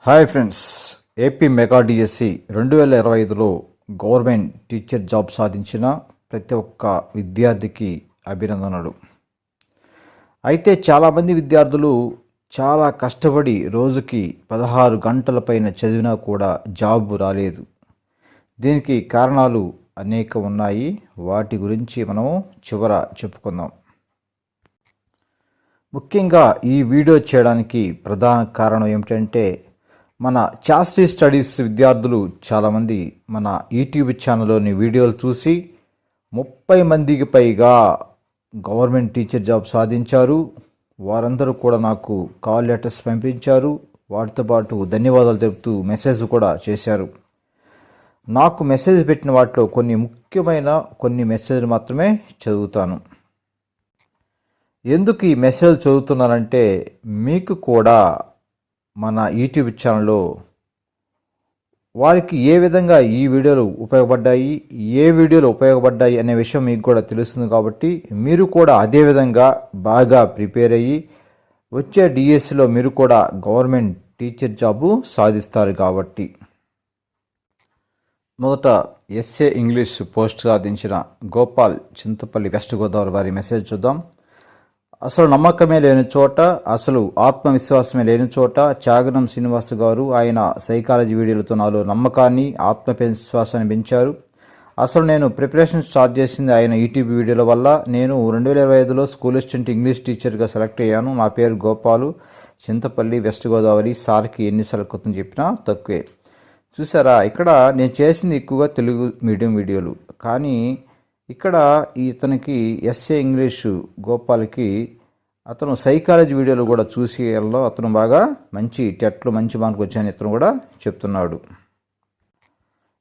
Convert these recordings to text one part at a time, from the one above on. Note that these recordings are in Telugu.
Hi friends, AP mega DSC 2025లో గవర్నమెంట్ టీచర్ జాబ్ సాధించిన ప్రతి ఒక్క విద్యార్థికి అభినందనలు. అయితే చాలామంది విద్యార్థులు చాలా కష్టపడి రోజుకి 16 గంటల పైన చదివినా కూడా జాబ్ రాలేదు. దీనికి కారణాలు అనేక ఉన్నాయి. వాటి గురించి మనం చివర చెప్పుకుందాం. ముఖ్యంగా ఈ వీడియో చేయడానికి ప్రధాన కారణం ఏమిటంటే, మన చాస్ట్రీ స్టడీస్ విద్యార్థులు చాలామంది మన యూట్యూబ్ ఛానల్లోని వీడియోలు చూసి 30 మందికి పైగా గవర్నమెంట్ టీచర్ జాబ్ సాధించారు. వారందరూ కూడా నాకు కాల్ లెటర్స్ పంపించారు. వాటితో పాటు ధన్యవాదాలు తెలుపుతూ మెసేజ్ కూడా చేశారు. నాకు మెసేజ్ పెట్టిన వాటిలో కొన్ని మెసేజ్లు మాత్రమే చదువుతాను. ఎందుకు ఈ మెసేజ్ చదువుతున్నానంటే, మీకు కూడా మన యూట్యూబ్ ఛానల్లో వారికి ఏ విధంగా ఈ వీడియోలు ఉపయోగపడ్డాయి అనే విషయం మీకు కూడా తెలుస్తుంది. కాబట్టి మీరు కూడా అదే విధంగా బాగా ప్రిపేర్ అయ్యి వచ్చే డిఎస్సిలో మీరు కూడా గవర్నమెంట్ టీచర్ జాబు సాధిస్తారు. కాబట్టి మొదట ఎస్ఏ ఇంగ్లీష్ పోస్ట్ సాధించిన గోపాల్, చింతపల్లి, వెస్ట్ గోదావరి వారి మెసేజ్ చూద్దాం. అసలు నమ్మకమే లేని చోట, అసలు ఆత్మవిశ్వాసమే లేని చోట చాగనం శ్రీనివాస్ గారు ఆయన సైకాలజీ వీడియోలతో నాలో నమ్మకాన్ని, ఆత్మవిశ్వాసాన్ని పెంచారు. అసలు నేను ప్రిపరేషన్ స్టార్ట్ చేసింది ఆయన యూట్యూబ్ వీడియోల వల్ల. నేను 2025లో స్కూల్ అసిస్టెంట్ ఇంగ్లీష్ టీచర్గా సెలెక్ట్ అయ్యాను. నా పేరు గోపాలు, చింతపల్లి, వెస్ట్ గోదావరి. సార్కి ఎన్నిసార్లు కొత్త చెప్పినా తక్కువే. చూసారా, ఇక్కడ నేను చేసింది ఎక్కువగా తెలుగు మీడియం వీడియోలు. కానీ ఇక్కడ ఇతనికి ఎస్ఏ ఇంగ్లీషు గోపాల్కి అతను సైకాలజీ వీడియోలు కూడా చూసి అతను బాగా మంచి టెట్లో మంచి మార్కులు వచ్చాయని ఇతను కూడా చెప్తున్నాడు.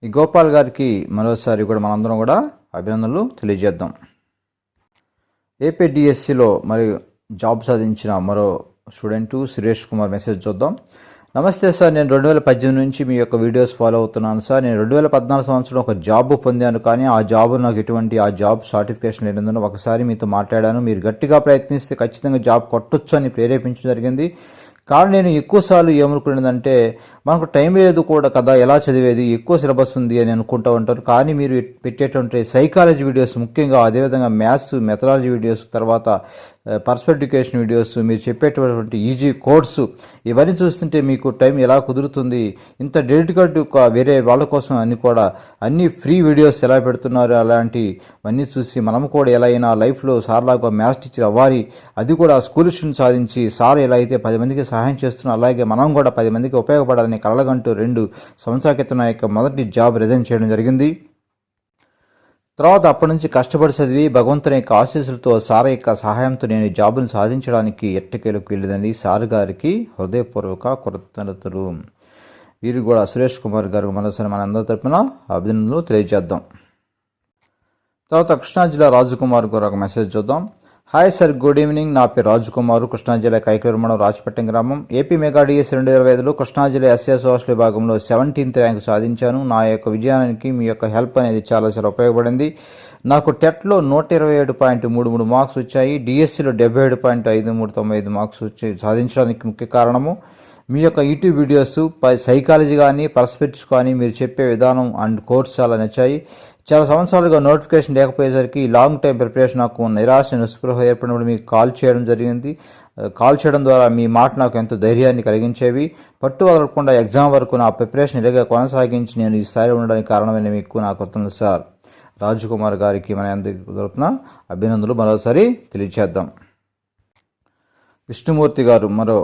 ఈ గోపాల్ గారికి మరోసారి కూడా మనందరం కూడా అభినందనలు తెలియజేద్దాం. ఏపీడిఎస్సిలో మరి జాబ్ సాధించిన మరో స్టూడెంటు సురేష్ కుమార్ మెసేజ్ చూద్దాం. నమస్తే సార్, నేను 2018 నుంచి మీ యొక్క వీడియోస్ ఫాలో అవుతున్నాను సార్. నేను 2014 సంవత్సరం ఒక జాబ్ పొందాను, కానీ ఆ జాబ్ నాకు ఎటువంటి జాబ్ సర్టిఫికేషన్ లేనందున ఒకసారి మీతో మాట్లాడాను. మీరు గట్టిగా ప్రయత్నిస్తే ఖచ్చితంగా జాబ్ కొట్టొచ్చు అని ప్రేరేపించడం జరిగింది. కానీ నేను ఎక్కువసార్లు ఏమనుకునేదంటే, మనకు టైం లేదు కూడా కదా, ఎలా చదివేది, ఎక్కువ సిలబస్ ఉంది అని అనుకుంటూ ఉంటారు. కానీ మీరు పెట్టేటువంటి సైకాలజీ వీడియోస్, ముఖ్యంగా అదేవిధంగా మ్యాథ్స్ మెథడాలజీ వీడియోస్, తర్వాత పర్స్పెక్టివ్ ఎడ్యుకేషన్ వీడియోస్, మీరు చెప్పేటటువంటి ఈజీ కోడ్స్, ఇవన్నీ చూస్తుంటే మీకు టైం ఎలా కుదురుతుంది? ఇంత డెడికేట్ వేరే వాళ్ళ కోసం అన్ని ఫ్రీ వీడియోస్ ఎలా పెడుతున్నారు, అలాంటివన్నీ చూసి మనం కూడా ఎలా అయినా లైఫ్లో సార్లాగా మ్యాథ్స్ టీచర్ అవ్వాలి, అది కూడా స్కూల్ స్టూడెంట్ సాధించి సార్ ఎలా అయితే 10 మందికి సహాయం చేస్తున్నాం, అలాగే మనం కూడా 10 మందికి ఉపయోగపడాలని కలగంటూ 2 సంవత్సరాల క్రితం నా యొక్క మొదటి జాబ్ రిజైన్ చేయడం జరిగింది. తర్వాత అప్పటి నుంచి కష్టపడి చదివి భగవంతుని యొక్క ఆశీస్సులతో సార్ యొక్క సహాయంతో నేను ఈ జాబును సాధించడానికి ఎట్టకేలకు వెళ్ళిందని సార్ గారికి హృదయపూర్వక కృతజ్ఞతలు. వీరు కూడా సురేష్ కుమార్ గారు మనసారి మన అందరి తరపున అభినందనలు తెలియజేద్దాం. తర్వాత కృష్ణా జిల్లా రాజకుమార్ గారు ఒక మెసేజ్ చూద్దాం. Hi sir, good evening. నా పేరు రాజకుమారు, కృష్ణా జిల్లా కైకలూరు మండలం, రాజపట్నం గ్రామం. ఏపీ మెగా డిఎస్సి 2025లో కృష్ణా జిల్లా ఎస్ఏ సోషల్ విభాగంలో 17th ర్యాంక్ సాధించాను. నా యొక్క విజయానికి మీ యొక్క హెల్ప్ అనేది చాలా ఉపయోగపడింది. నాకు టెట్లో 127.33 మార్క్స్ వచ్చాయి. డిఎస్సిలో 77.5395 మార్క్స్ వచ్చి సాధించడానికి ముఖ్య కారణము మీ యొక్క యూట్యూబ్ వీడియోస్, సైకాలజీ కానీ పర్స్పెక్టివ్స్ కానీ మీరు చెప్పే విధానం అండ్ కోర్స్ చాలా నచ్చాయి. చాలా సంవత్సరాలుగా నోటిఫికేషన్ లేకపోయేసరికి లాంగ్ టైం ప్రిపరేషన్ నాకు నిరాశ నిస్పృహ ఏర్పడినప్పుడు మీకు కాల్ చేయడం జరిగింది. కాల్ చేయడం ద్వారా మీ మాట నాకు ఎంతో ధైర్యాన్ని కలిగించేవి. పట్టు వదలకుండా ఎగ్జామ్ వరకు నా ప్రిపరేషన్ ఇలాగే కొనసాగించి నేను ఈ స్థాయిలో ఉండడానికి కారణమైన మీకు నాకు వస్తుంది సార్. రాజకుమార్ గారికి మన అందరికీ తరపున అభినందనలు మరోసారి తెలియజేద్దాం. విష్ణుమూర్తి గారు మరో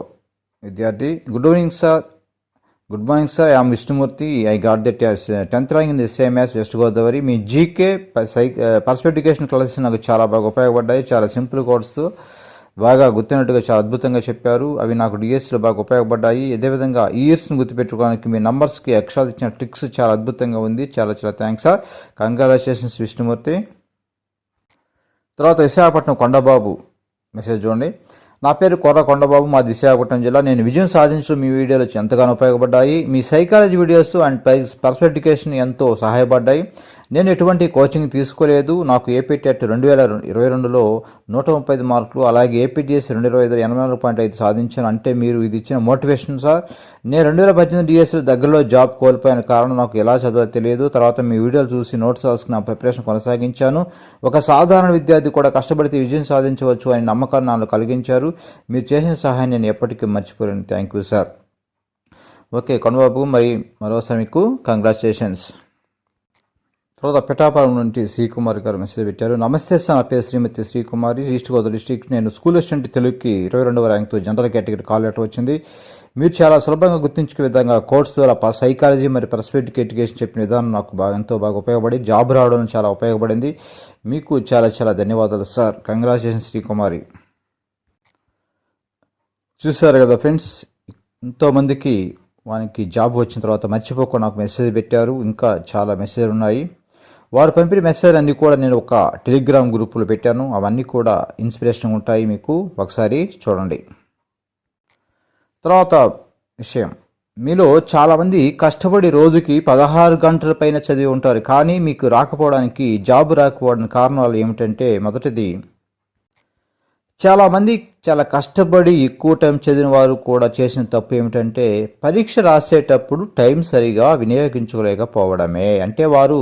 విద్యార్థి. Good morning sir, I'm Vishnumurthy. I got that 10th rank in SAMS West Godavari. మీ జీకే పర్స్పెక్టివ్ ఎడ్యుకేషన్ క్లాసెస్ నాకు చాలా బాగా ఉపయోగపడ్డాయి. చాలా సింపుల్ కోర్స్, బాగా గుర్తున్నట్టుగా చాలా అద్భుతంగా చెప్పారు. అవి నాకు డిఎస్సిలో బాగా ఉపయోగపడ్డాయి. అదేవిధంగా ఇయర్స్ని గుర్తుపెట్టుకోవడానికి మీ నంబర్స్కి అక్షరాలు ఇచ్చిన ట్రిక్స్ చాలా అద్భుతంగా ఉంది. చాలా థ్యాంక్స్ సార్. కంగ్రాచులేషన్స్ విష్ణుమూర్తి. తర్వాత విశాఖపట్నం కొండబాబు మెసేజ్ చూడండి. నా పేరు కొర్ర కొండబాబు, మాది విశాఖపట్నం జిల్లా. నేను విజయం సాధించడం మీ వీడియోలు ఎంతగానో ఉపయోగపడ్డాయి. మీ psychology videos and perspective education ఎంతో సహాయపడ్డాయి. నేను ఎటువంటి కోచింగ్ తీసుకోలేదు. నాకు ఏపీ టెట్ 2022లో 135 మార్కులు, అలాగే ఏపీడిఎస్ 2025 84.5 సాధించాను. అంటే మీరు ఇది ఇచ్చిన మోటివేషన్ సార్. నేను 2018 డిఎస్సీ దగ్గరలో జాబ్ కోల్పోయిన కారణం నాకు ఎలా చదవాలో తెలియదు. తర్వాత మీ వీడియోలు చూసి నోట్స్ రాసుకుని నా ప్రిపరేషన్ కొనసాగించాను. ఒక సాధారణ విద్యార్థి కూడా కష్టపడితే విజయం సాధించవచ్చు అని నమ్మకాన్ని నాకు కలిగించారు. మీరు చేసిన సహాయం నేను ఎప్పటికీ మర్చిపోలేను. Thank you sir. Okay Kondababu, మరి మరోసారి మీకు కంగ్రాచులేషన్స్. తర్వాత పిఠాపురం నుండి శ్రీకుమారి గారు మెసేజ్ పెట్టారు. నమస్తే సార్, నా పేరు శ్రీమతి శ్రీకుమారి, ఈస్ట్ గోదావరి డిస్ట్రిక్ట్. నేను స్కూల్ అసిస్టెంట్ తెలుగుకి 22వ ర్యాంక్తో జనరల్ కేటగిరీ కాల్ లెటర్ వచ్చింది. మీరు చాలా సులభంగా గుర్తించుకునే విధంగా కోర్స్ ద్వారా సైకాలజీ మరియు పర్స్పెక్టివ్ ఎడ్యుకేషన్ చెప్పిన విధానం నాకు ఎంతో బాగా ఉపయోగపడి జాబ్ రావడం చాలా ఉపయోగపడింది. మీకు చాలా చాలా ధన్యవాదాలు సార్. కంగ్రాచులేషన్స్ శ్రీకుమారి. చూసారు కదా ఫ్రెండ్స్, ఎంతోమందికి వానికి జాబ్ వచ్చిన తర్వాత మర్చిపోకుండా నాకు మెసేజ్ పెట్టారు. ఇంకా చాలా మెసేజ్లు ఉన్నాయి. వారు పంపిన మెసేజ్ అన్నీ కూడా నేను ఒక టెలిగ్రామ్ గ్రూపులో పెట్టాను. అవన్నీ కూడా ఇన్స్పిరేషన్ ఉంటాయి, మీకు ఒకసారి చూడండి. తర్వాత విషయం, మీలో చాలామంది కష్టపడి రోజుకి 16 గంటల పైన చదివి ఉంటారు. కానీ మీకు రాకపోవడానికి, జాబ్ రాకపోవడానికి కారణాలు ఏమిటంటే, మొదటిది, చాలామంది చాలా కష్టపడి ఎక్కువ టైం చదివిన వారు కూడా చేసిన తప్పు ఏమిటంటే, పరీక్ష రాసేటప్పుడు టైం సరిగా వినియోగించుకోలేకపోవడమే. అంటే వారు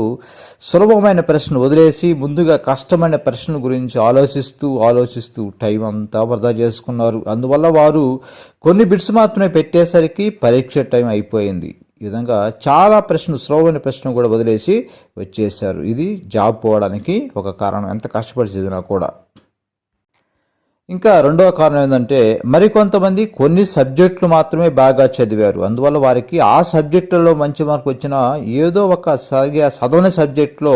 సులభమైన ప్రశ్నలు వదిలేసి ముందుగా కష్టమైన ప్రశ్నల గురించి ఆలోచిస్తూ టైం అంతా వృధా చేసుకున్నారు. అందువల్ల వారు కొన్ని బిట్స్ మాత్రమే పెట్టేసరికి పరీక్ష టైం అయిపోయింది. ఈ విధంగా చాలా సులభమైన ప్రశ్నలు కూడా వదిలేసి వచ్చేసారు. ఇది జాబ్ పోవడానికి ఒక కారణం, ఎంత కష్టపడి చదివినా కూడా. ఇంకా రెండవ కారణం ఏంటంటే, మరికొంతమంది కొన్ని సబ్జెక్టులు మాత్రమే బాగా చదివారు. అందువల్ల వారికి ఆ సబ్జెక్టులలో మంచి మార్కు వచ్చినా ఏదో ఒక సరిగా చదవని సబ్జెక్టులో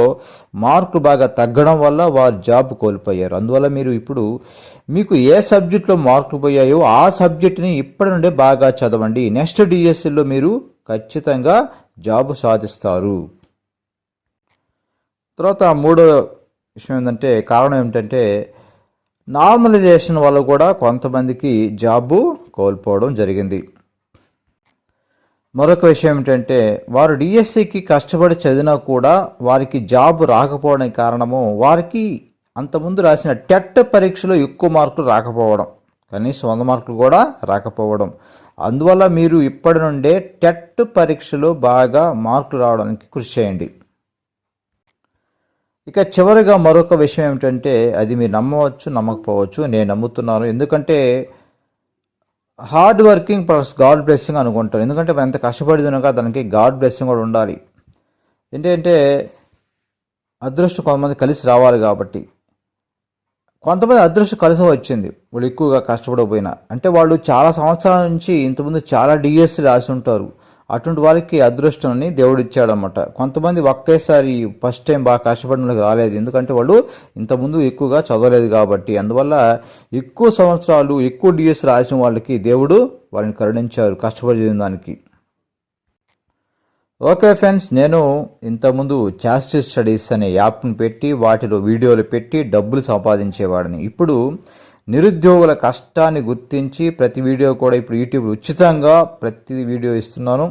మార్కులు బాగా తగ్గడం వల్ల వారు జాబ్ కోల్పోయారు. అందువల్ల మీరు ఇప్పుడు మీకు ఏ సబ్జెక్టులో మార్కులు పోయాయో ఆ సబ్జెక్టుని ఇప్పటి నుండే బాగా చదవండి. నెక్స్ట్ డిఎస్సిలో మీరు ఖచ్చితంగా జాబ్ సాధిస్తారు. తర్వాత మూడో విషయం ఏంటంటే, కారణం ఏమిటంటే, నార్మలైజేషన్ వల్ల కూడా కొంతమందికి జాబు కోల్పోవడం జరిగింది. మరొక విషయం ఏమిటంటే, వారు డిఎస్సికి కష్టపడి చదివినా కూడా వారికి జాబ్ రాకపోవడానికి కారణము, వారికి అంతకుముందు రాసిన టెట్ పరీక్షలో ఎక్కువ మార్కులు రాకపోవడం, కనీసం 100 మార్కులు కూడా రాకపోవడం. అందువల్ల మీరు ఇప్పటి నుండే టెట్ పరీక్షలో బాగా మార్కులు రావడానికి కృషి చేయండి. ఇక చివరిగా మరొక విషయం ఏమిటంటే, అది మీరు నమ్మవచ్చు నమ్మకపోవచ్చు, నేను నమ్ముతున్నాను. ఎందుకంటే hard working plus God blessing అనుకుంటాను. ఎందుకంటే మనం ఎంత కష్టపడినాక దానికి గాడ్ బ్లెస్సింగ్ కూడా ఉండాలి. ఏంటంటే అదృష్టం కొంతమంది కలిసి రావాలి కాబట్టి. కొంతమంది అదృష్టం కలిసి వచ్చింది, వాళ్ళు ఎక్కువగా కష్టపడకపోయినా. అంటే వాళ్ళు చాలా సంవత్సరాల నుంచి ఇంతకుముందు చాలా డిఎస్సి రాసి ఉంటారు. అటువంటి వాళ్ళకి అదృష్టాన్ని దేవుడు ఇచ్చాడనమాట. కొంతమంది ఒకేసారి ఫస్ట్ టైం బాగా కష్టపడిన వాళ్ళకి రాలేదు, ఎందుకంటే వాళ్ళు ఇంతకుముందు ఎక్కువగా చదవలేదు కాబట్టి. అందువల్ల ఎక్కువ సంవత్సరాలు ఎక్కువ డిఎస్ రాసిన వాళ్ళకి దేవుడు వాళ్ళని కరుణించారు కష్టపడి చదివిన దానికి. ఓకే ఫ్రెండ్స్, నేను ఇంతకుముందు చాస్టి స్టడీస్ అనే యాప్ని పెట్టి వాటిలో వీడియోలు పెట్టి డబ్బులు సంపాదించేవాడిని. ఇప్పుడు నిరుద్యోగుల కష్టాన్ని గుర్తించి ప్రతి వీడియో కూడా ఇప్పుడు యూట్యూబ్ ఉచితంగా ప్రతి వీడియో ఇస్తున్నాను.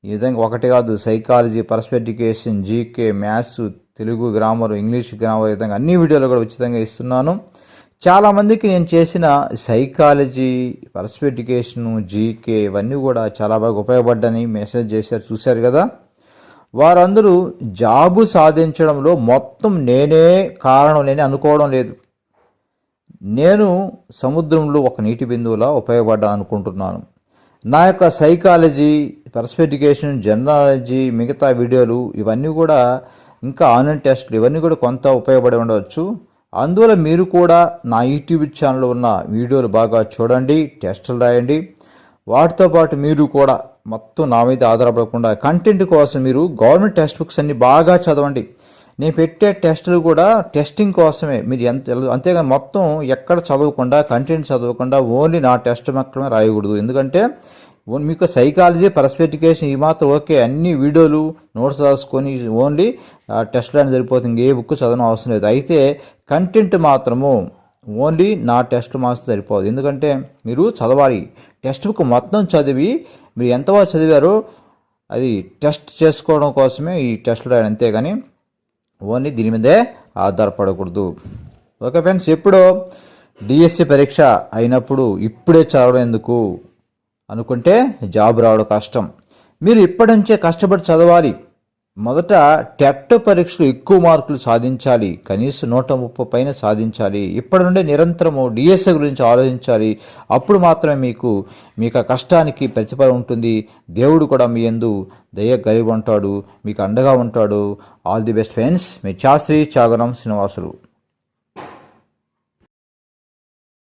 ఈ విధంగా ఒకటి కాదు, psychology, perspective education, GK, maths, Telugu grammar, English grammar, ఈ విధంగా అన్ని వీడియోలు కూడా ఉచితంగా ఇస్తున్నాను. చాలామందికి నేను చేసిన సైకాలజీ, పర్స్పెక్టివ్ ఎడ్యుకేషన్, జీకే ఇవన్నీ కూడా చాలా బాగా ఉపయోగపడ్డాని మెసేజ్ చేశారు, చూశారు కదా. వారందరూ జాబు సాధించడంలో మొత్తం నేనే కారణం, నేనే అనుకోవడం లేదు. నేను సముద్రంలో ఒక నీటి బిందువులా ఉపయోగపడ్డా అనుకుంటున్నాను. నా యొక్క సైకాలజీ, పర్స్పెక్టివ్ ఎడ్యుకేషన్, జర్నాలజీ, మిగతా వీడియోలు ఇవన్నీ కూడా, ఇంకా ఆన్లైన్ టెస్టులు ఇవన్నీ కూడా కొంత ఉపయోగపడి ఉండవచ్చు. అందువల్ల మీరు కూడా నా యూట్యూబ్ ఛానల్లో ఉన్న వీడియోలు బాగా చూడండి, టెస్టులు రాయండి. వాటితో పాటు మీరు కూడా మొత్తం నా మీద ఆధారపడకుండా కంటెంట్ కోసం మీరు గవర్నమెంట్ టెక్స్ట్ బుక్స్ అన్ని బాగా చదవండి. నేను పెట్టే టెస్టులు కూడా టెస్టింగ్ కోసమే, మీరు అంతేగాని మొత్తం ఎక్కడ చదవకుండా, కంటెంట్ చదవకుండా ఓన్లీ నా టెస్ట్ మాత్రమే రాయకూడదు. ఎందుకంటే మీకు సైకాలజీ, పర్స్పెక్టివ్ ఎడ్యుకేషన్ ఈ మాత్రం ఓకే, అన్ని వీడియోలు నోట్స్ రాసుకొని ఓన్లీ టెస్ట్లు అని సరిపోతుంది, ఏ బుక్ చదవడం అవసరం లేదు. అయితే కంటెంట్ మాత్రము ఓన్లీ నా టెస్ట్ మాత్రం సరిపోదు. ఎందుకంటే మీరు చదవాలి, టెక్స్ట్ బుక్ మొత్తం చదివి మీరు ఎంతవరకు చదివారో అది టెస్ట్ చేసుకోవడం కోసమే ఈ టెస్ట్లు రాయడం. అంతేగాని ఓన్లీ దీని మీదే ఆధారపడకూడదు. ఓకే ఫ్రెండ్స్, ఎప్పుడో డిఎస్సి పరీక్ష అయినప్పుడు ఇప్పుడే చదవడం ఎందుకు అనుకుంటే జాబ్ రావడం కష్టం. మీరు ఇప్పటి నుంచే కష్టపడి చదవాలి. మొదట టెట్ పరీక్షలు ఎక్కువ మార్కులు సాధించాలి, కనీసం 130 పైన సాధించాలి. ఇప్పటి నుండే నిరంతరము డిఎస్ఏ గురించి ఆలోచించాలి. అప్పుడు మాత్రమే మీకు ఆ కష్టానికి ప్రతిఫలం ఉంటుంది. దేవుడు కూడా మీ యందు దయ కలిగి ఉంటాడు, మీకు అండగా ఉంటాడు. All the best friends. మీ చాశ్రీ చాగరం శ్రీనివాసులు.